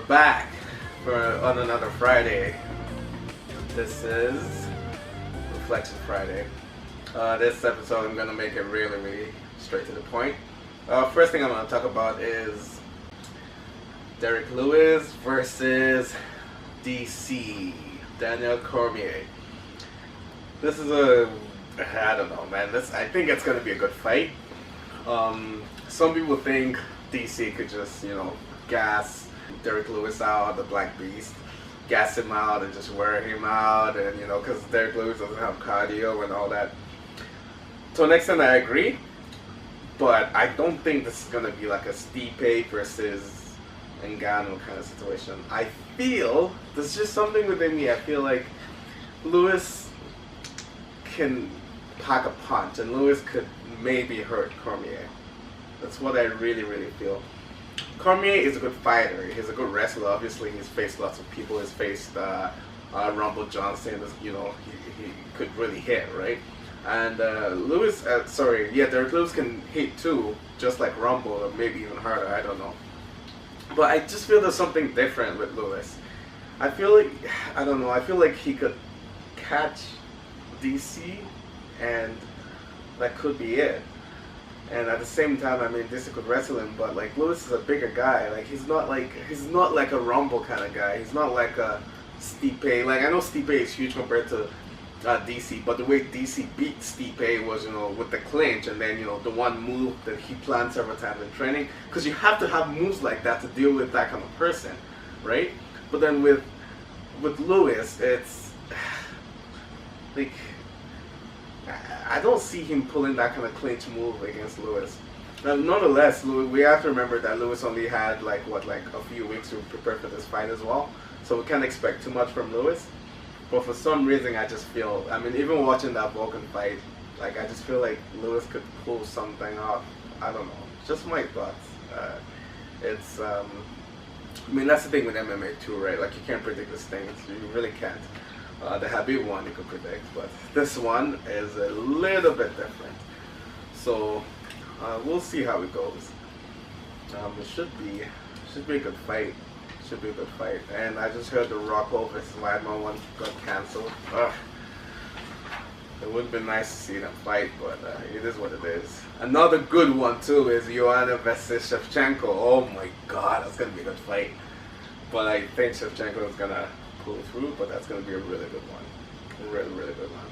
back on another Friday. This is Reflection Friday. This episode I'm gonna make it really straight to the point. First thing I'm gonna talk about is Derek Lewis versus DC Daniel Cormier. This is I don't know, man. I think it's gonna be a good fight. Some people think DC could just, gas Derek Lewis out, the Black Beast, gas him out and just wear him out, and because Derek Lewis doesn't have cardio and all that. To an extent, I agree, but I don't think this is gonna be like a Stipe versus Ngannou kind of situation. I feel there's just something within me. I feel like Lewis can pack a punch, and Lewis could maybe hurt Cormier. That's what I really feel. Cormier is a good fighter. He's a good wrestler. Obviously, he's faced lots of people. He's faced Rumble Johnson. He could really hit, right? And Derek Lewis can hit too, just like Rumble, or maybe even harder. I don't know. But I just feel there's something different with Lewis. I feel like he could catch DC, and that could be it. And at the same time, DC could wrestle him, but like Lewis is a bigger guy. Like he's not like a Rumble kind of guy. He's not like a Stipe. Like I know Stipe is huge compared to DC, but the way DC beat Stipe was, with the clinch, and then the one move that he planned several times in training. Because you have to have moves like that to deal with that kind of person, right? But then with Lewis, it's like, I don't see him pulling that kind of clinch move against Lewis. Now, nonetheless, we have to remember that Lewis only had like a few weeks to prepare for this fight as well, so we can't expect too much from Lewis. But for some reason, I just feel, even watching that Vulcan fight, like I just feel like Lewis could pull something off. I don't know, just my thoughts. That's the thing with MMA too, right? Like you can't predict these things, you really can't. The Habib one you could predict, but this one is a little bit different. So we'll see how it goes. It should be a good fight. Should be a good fight. And I just heard the Rocco versus Weidman one got cancelled. It would have been nice to see them fight, but it is what it is. Another good one too is Joanna versus Shevchenko. Oh my God, that's gonna be a good fight. But I think Shevchenko is gonna pull through, but that's going to be a really good one. A really good one.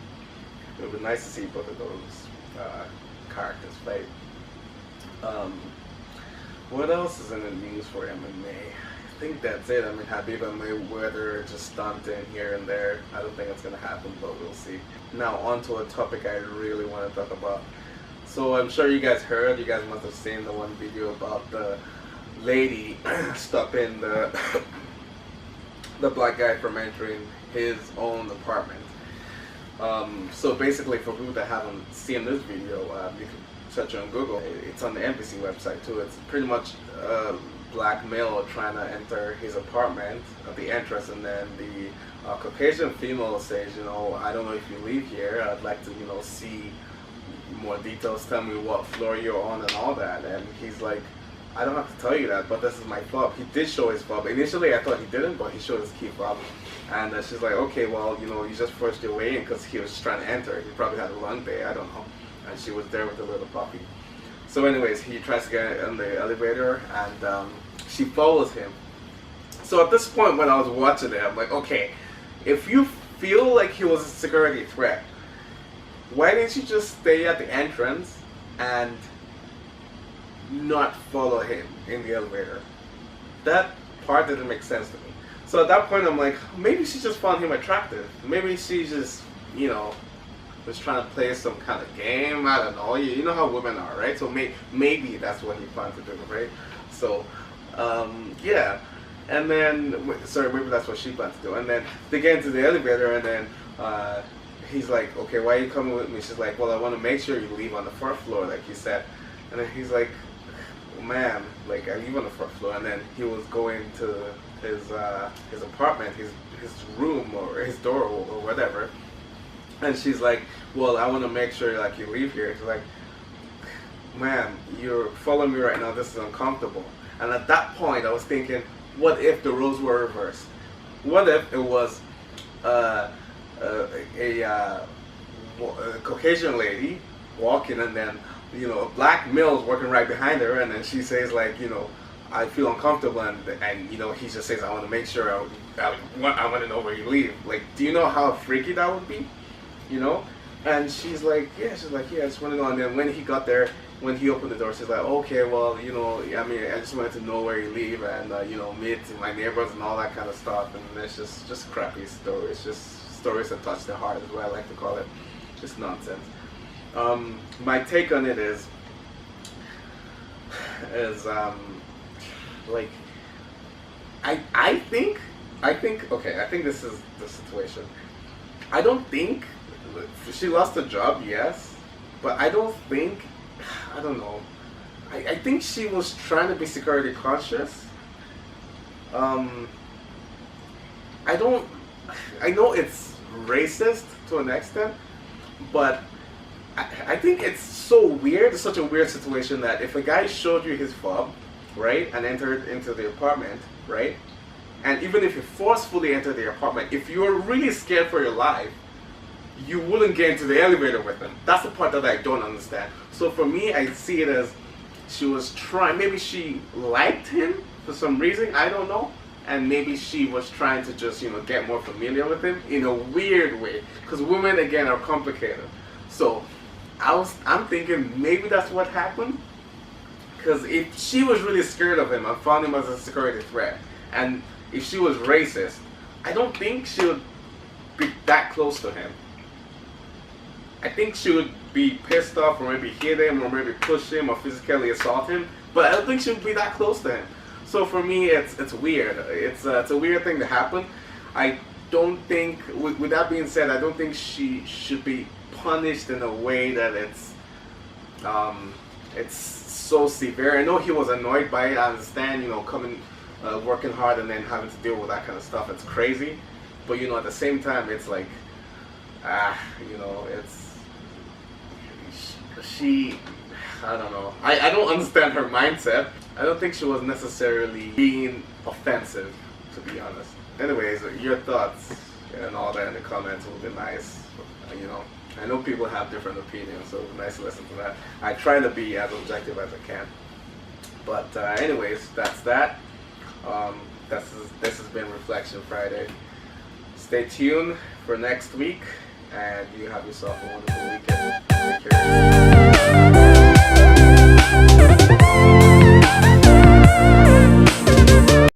It would be nice to see both of those characters fight. What else is in the news for MMA? I think that's it. Habib and Mayweather just stumped in here and there. I don't think it's going to happen, but we'll see. Now on to a topic I really want to talk about. So I'm sure you guys heard, you guys must have seen the one video about the lady stopping the black guy from entering his own apartment. So basically, for people that haven't seen this video, you can search on Google. It's on the NBC website too. It's pretty much a black male trying to enter his apartment at the entrance, and then the Caucasian female says, I don't know if you live here. I'd like to, see more details. Tell me what floor you're on and all that. And he's like, I don't have to tell you that, but this is my fob. He did show his fob. Initially, I thought he didn't, but he showed his key fob. And she's like, okay, well, you just forced your way in because he was trying to enter. He probably had a long day, I don't know. And she was there with a little puppy. So anyways, he tries to get in the elevator, and she follows him. So at this point, when I was watching it, I'm like, okay, if you feel like he was a security threat, why didn't you just stay at the entrance and not follow him in the elevator? That part didn't make sense to me. So at that point I'm like, maybe she just found him attractive. Maybe she just, was trying to play some kind of game. I don't know. You know how women are, right? So maybe that's what he planned to do, right? So, yeah. And then, maybe that's what she planned to do. And then they get into the elevator, and then he's like, okay, why are you coming with me? She's like, well, I want to make sure you leave on the 4th floor, like you said. And then he's like, man, like I live on the 4th floor. And then he was going to his apartment, his room, or his door, or whatever. And she's like, well, I want to make sure like you leave here. She's like, man, you're following me right now. This is uncomfortable. And at that point, I was thinking, what if the roles were reversed? What if it was a Caucasian lady walking, and then a black male's working right behind her, and then she says like, I feel uncomfortable, and he just says, I want to make sure I want to know where you leave. Like, do you know how freaky that would be? And she's like, yeah, I just want to know. And then when he got there, when he opened the door, she's like, okay, well, I mean, I just wanted to know where you leave, and meet my neighbors and all that kind of stuff. And it's just crappy stories, just stories that touch the heart, is what I like to call it. Just nonsense. My take on it is like, I think this is the situation. I don't think she lost her job, yes, but I don't know. I think she was trying to be security conscious. I know it's racist to an extent, but I think it's so weird. It's such a weird situation that if a guy showed you his fob, right, and entered into the apartment, right, and even if you forcefully entered the apartment, if you were really scared for your life, you wouldn't get into the elevator with him. That's the part that I don't understand. So for me, I see it as she was trying, maybe she liked him for some reason, I don't know, and maybe she was trying to just, get more familiar with him in a weird way, because women, again, are complicated. So I'm thinking maybe that's what happened, because if she was really scared of him and found him as a security threat, and if she was racist, I don't think she would be that close to him. I think she would be pissed off, or maybe hit him, or maybe push him, or physically assault him, but I don't think she would be that close to him. So for me, it's weird. It's a weird thing to happen. I don't think, with that being said, I don't think she should be punished in a way that it's so severe. I know he was annoyed by it. I understand, coming, working hard, and then having to deal with that kind of stuff. It's crazy, but at the same time, it's like, it's she. I don't know. I don't understand her mindset. I don't think she was necessarily being offensive, to be honest. Anyways, your thoughts and all that in the comments would be nice. I know people have different opinions, so it would be nice to listen to that. I try to be as objective as I can. But anyways, that's that. This has been Reflection Friday. Stay tuned for next week, and you have yourself a wonderful weekend. Take care.